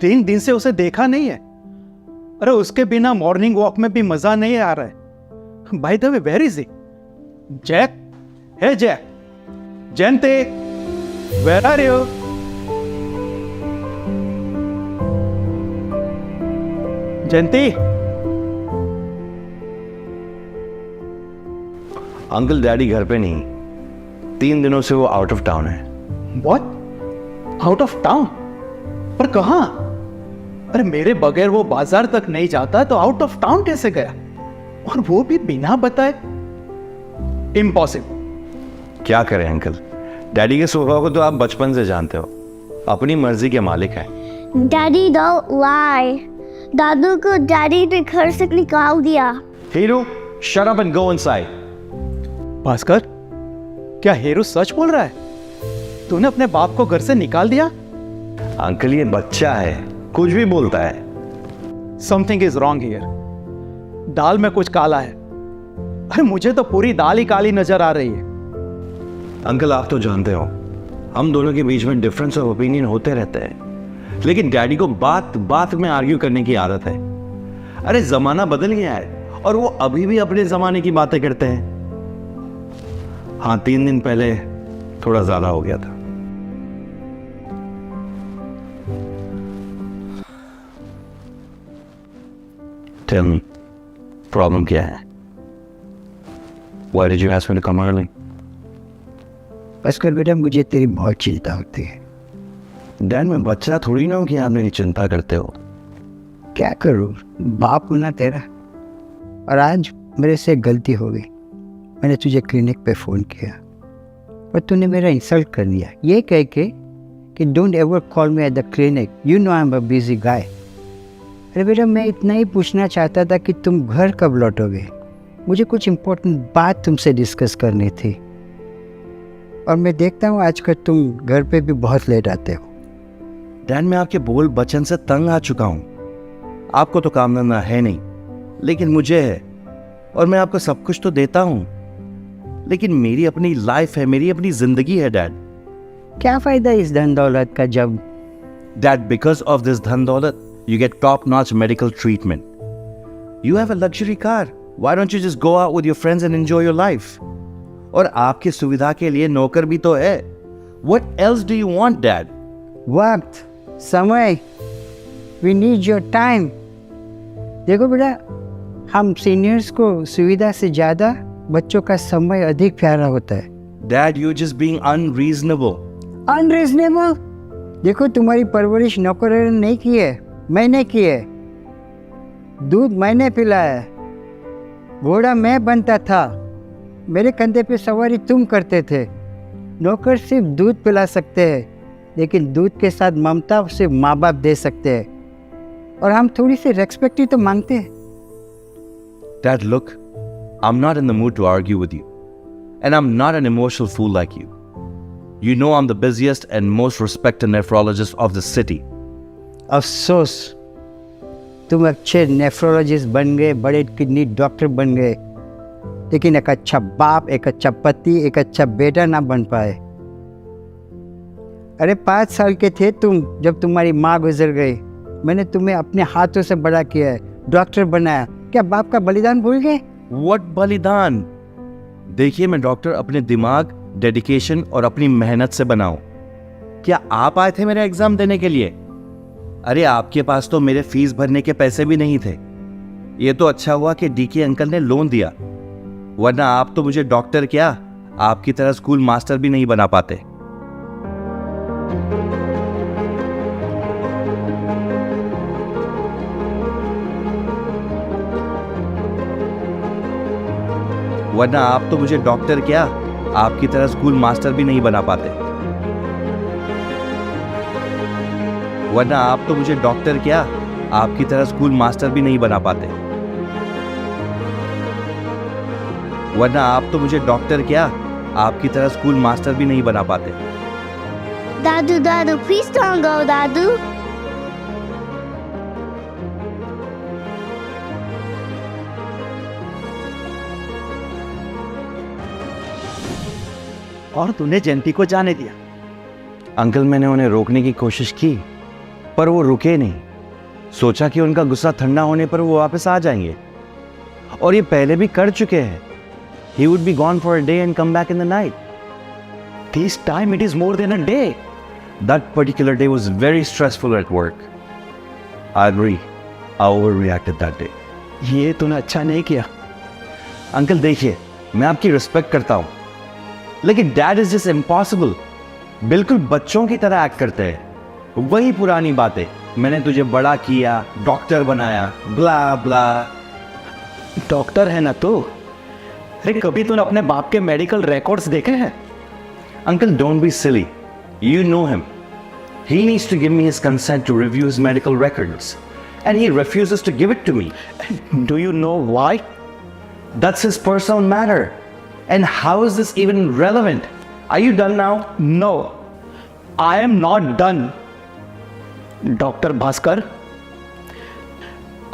3 दिन से उसे देखा नहीं है। अरे उसके बिना मॉर्निंग वॉक में भी मजा नहीं आ रहा है। By the way, where is he? Jack, hey Jack, Jayanti, where are you? Jayanti. Uncle daddy घर पे नहीं, 3 दिनों से वो आउट ऑफ टाउन है। What? Out of town? पर कहां? अरे मेरे बगैर वो बाजार तक नहीं जाता तो आउट ऑफ टाउन कैसे गया? और वो भी बिना बताए? इम्पॉसिबल। क्या करें अंकल, डैडी के स्वभाव को तो आप बचपन से जानते हो, अपनी मर्जी के मालिक हैं। Daddy, don't lie. दादू को डैडी ने घर से निकाल दिया। Hiru, shut up and go inside. Bhaskar, क्या हेरू सच बोल रहा है? तूने अपने बाप को घर से निकाल दिया? अंकल ये बच्चा है, कुछ भी बोलता है। Something is wrong here. दाल में कुछ काला है। अरे मुझे तो पूरी दाल ही काली नजर आ रही है। अंकल आप तो जानते हो, हम दोनों के बीच में डिफरेंस ऑफ ओपिनियन होते रहते हैं, लेकिन डैडी को बात बात में आर्ग्यू करने की आदत है। अरे जमाना बदल गया है और वो अभी भी अपने जमाने की बातें करते हैं। हाँ, 3 दिन पहले थोड़ा ज्यादा हो गया था। Tell me, प्रॉब्लम क्या है? Why did you ask me to come early? Bhaskar बेटा, मुझे तेरी बहुत चिंता होती है। डैड मैं बच्चा थोड़ी ना हूं कि आप मेरी चिंता करते हो। क्या करूँ, बाप हूं ना तेरा। और आज मेरे से एक गलती हो गई। मैंने तुझे क्लिनिक पे फ़ोन किया पर तूने मेरा इंसल्ट कर दिया, ये कह के कि don't ever call me at the clinic, you know I am a busy guy. अरे बेटा, मैं इतना ही पूछना चाहता था कि तुम घर कब लौटोगे। मुझे कुछ इम्पोर्टेंट बात तुमसे डिस्कस करनी थी। और मैं देखता हूँ आजकल तुम घर पे भी बहुत लेट आते हो। डैड मैं आपके बोल बचन से तंग आ चुका हूं। आपको तो काम धंधा है नहीं, लेकिन मुझे है, और मैं आपको सब कुछ तो देता हूं, लेकिन मेरी अपनी लाइफ है, मेरी अपनी जिंदगी है डैड। क्या फ़ायदा इस धन दौलत का जब डैड बिकॉज ऑफ दिस धन दौलत you get top notch medical treatment, you have a luxury car, why don't you just go out with your friends and enjoy your life? और आपकी सुविधा के लिए नौकर भी तो है। What else do you want dad? वक्त, समय, वी नीड योर टाइम। देखो बेटा, हम सीनियर्स को सुविधा से ज़्यादा बच्चों का समय अधिक प्यारा होता है। Dad, you're just being unreasonable. Unreasonable? देखो, तुम्हारी परवरिश नौकर ने नहीं की है, मैंने की है। दूध मैंने पिलाया, घोड़ा मैं बनता था, मेरे कंधे पे सवारी तुम करते थे। नौकर सिर्फ दूध पिला सकते हैं, लेकिन दूध के साथ ममता सिर्फ माँ बाप दे सकते हैं। और हम थोड़ी सी रेस्पेक्ट ही तो मांगते हैं। Dad, look, I'm not in the mood to argue with you, and I'm not an emotional fool like you. You know I'm the busiest and most respected nephrologist of the city. अफसोस, तुम अच्छे nephrologist बन गए, बड़े kidney doctor बन गए, लेकिन एक अच्छा बाप, एक अच्छा पति, एक अच्छा बेटा ना बन पाए। अरे 5 साल के थे तुम जब तुम्हारी माँ गुजर गई। मैंने तुम्हें अपने हाथों से बड़ा किया है, डॉक्टर बनाया। क्या बाप का बलिदान भूल गए? What बलिदान? देखिए, मैं डॉक्टर अपने दिमाग, डेडिकेशन और अपनी मेहनत से बनाऊं। क्या आप आए थे मेरा एग्जाम देने के लिए? अरे आपके पास तो मेरे फीस भरने के पैसे भी नहीं थे। ये तो अच्छा हुआ कि डीके अंकल ने लोन दिया, वरना आप तो मुझे डॉक्टर क्या, आपकी तरह स्कूल मास्टर भी नहीं बना पाते। वरना आप तो मुझे डॉक्टर क्या, आपकी तरह स्कूल मास्टर भी नहीं बना पाते। वरना आप तो मुझे डॉक्टर क्या, आपकी तरह स्कूल मास्टर भी नहीं बना पाते। वरना आप तो मुझे डॉक्टर क्या, आपकी तरह स्कूल मास्टर भी नहीं बना पाते। दादू, दादू, please don't go, दादू। और तूने जयंती को जाने दिया? अंकल मैंने उन्हें रोकने की कोशिश की, पर वो रुके नहीं। सोचा कि उनका गुस्सा ठंडा होने पर वो वापस आ जाएंगे, और ये पहले भी कर चुके हैं। He would be gone for a day and come back in the night. This time it is more than a day. That particular day was very stressful at work. I agree. I overreacted that day. ये तूने अच्छा नहीं किया। Uncle देखिए, मैं आपकी respect करता हूँ, लेकिन डैड इज जस्ट इम्पॉसिबल। बिल्कुल बच्चों की तरह एक्ट करते हैं। वही पुरानी बातें, मैंने तुझे बड़ा किया, डॉक्टर बनाया, ब्ला ब्ला। डॉक्टर है ना तू? अरे कभी तूने अपने बाप के मेडिकल रिकॉर्ड्स देखे हैं? Uncle, don't be silly. You know him. He needs to give me his consent to review his medical records, and he refuses to give it to me. Do you know why? That's his personal matter. And how is this even relevant? Are you done now? No, I am not done. Doctor Bhaskar,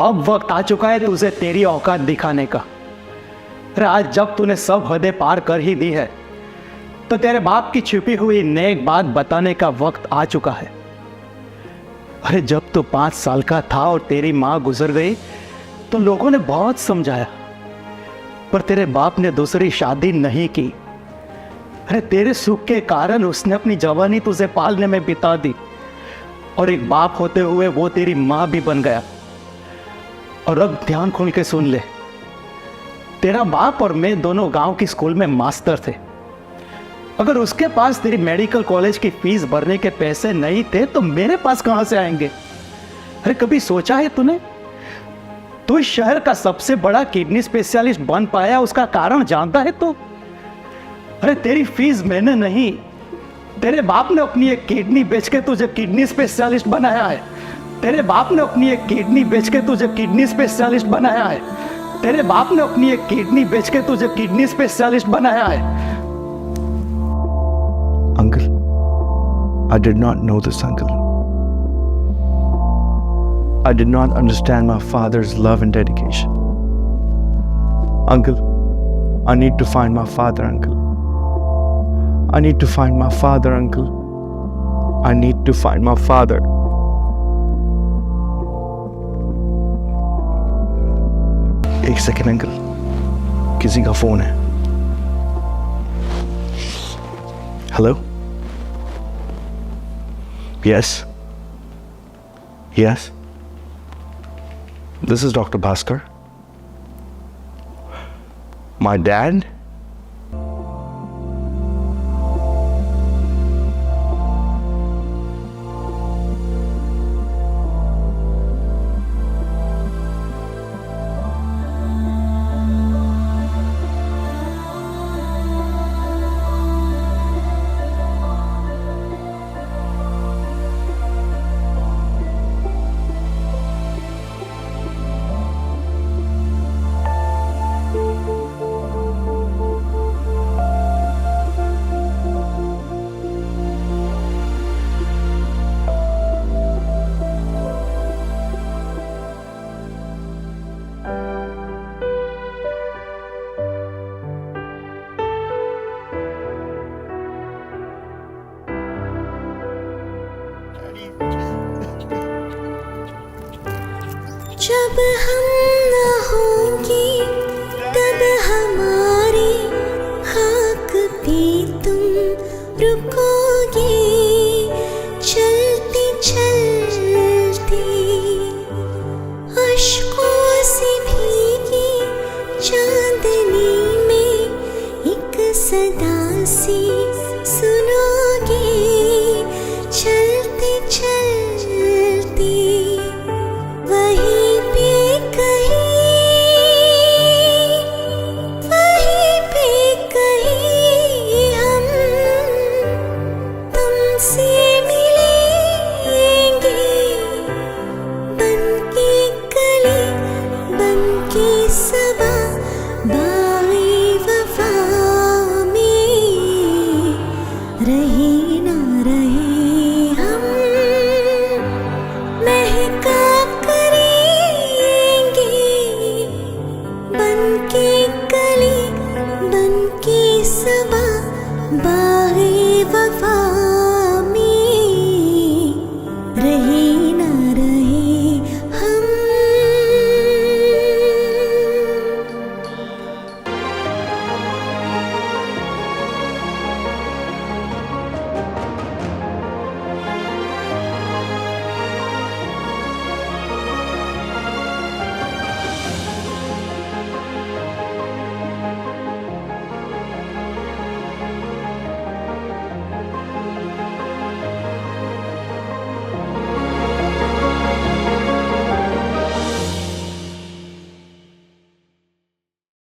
अब वक्त आ चुका है तुझे तेरी औकात दिखाने का। अरे आज जब तूने सब हदें पार कर ही दी है, तो तेरे बाप की छुपी हुई नेक बात बताने का वक्त आ चुका है। अरे जब तू 5 साल का था और तेरी माँ गुजर गई, तो लोगों ने बहुत समझाया, पर तेरे बाप ने दूसरी शादी नहीं की। अरे तेरे सुख के कारण उसने अपनी जवानी तुझे पालने में बिता दी, और एक बाप होते हुए वो तेरी माँ भी बन गया। और अब ध्यान खोल के सुन ले, तेरा बाप और मैं दोनों गांव की स्कूल में मास्टर थे। अगर उसके पास तेरी मेडिकल कॉलेज की फीस भरने के पैसे नहीं थे, तो मेरे पास कहां से आएंगे? अरे कभी सोचा है तूने? तू इस शहर का सबसे बड़ा किडनी स्पेशलिस्ट बन पाया, उसका कारण जानता है तू? अरे तेरी फीस मैंने नहीं, तेरे बाप ने अपनी एक किडनी बेच के तुझे किडनी स्पेशलिस्ट बनाया है। तेरे बाप ने अपनी एक किडनी बेच के तुझे किडनी स्पेशलिस्ट बनाया है। तेरे बाप ने अपनी एक किडनी बेच के तुझे किडनी स्पेशलिस्ट बनाया है। Uncle, I did not know this, uncle. I did not understand my father's love and dedication. Uncle, I need to find my father, uncle. I need to find my father, uncle. I need to find my father. एक second uncle, किसी का phone है। Hello? Yes yes, this is doctor Bhaskar. My dad? जब हम न होंगे तब हमारी खाक पे तुम रुकोगे, चलते चलते अश्कों से भीगी चांदनी में एक सदा सी सुनोगे, चलते चलते वहीं पे कहीं हम तुमसे मिलेंगे, बनके कली बनके सबा बाग़े वफ़ा में रहे ना रहे हम महका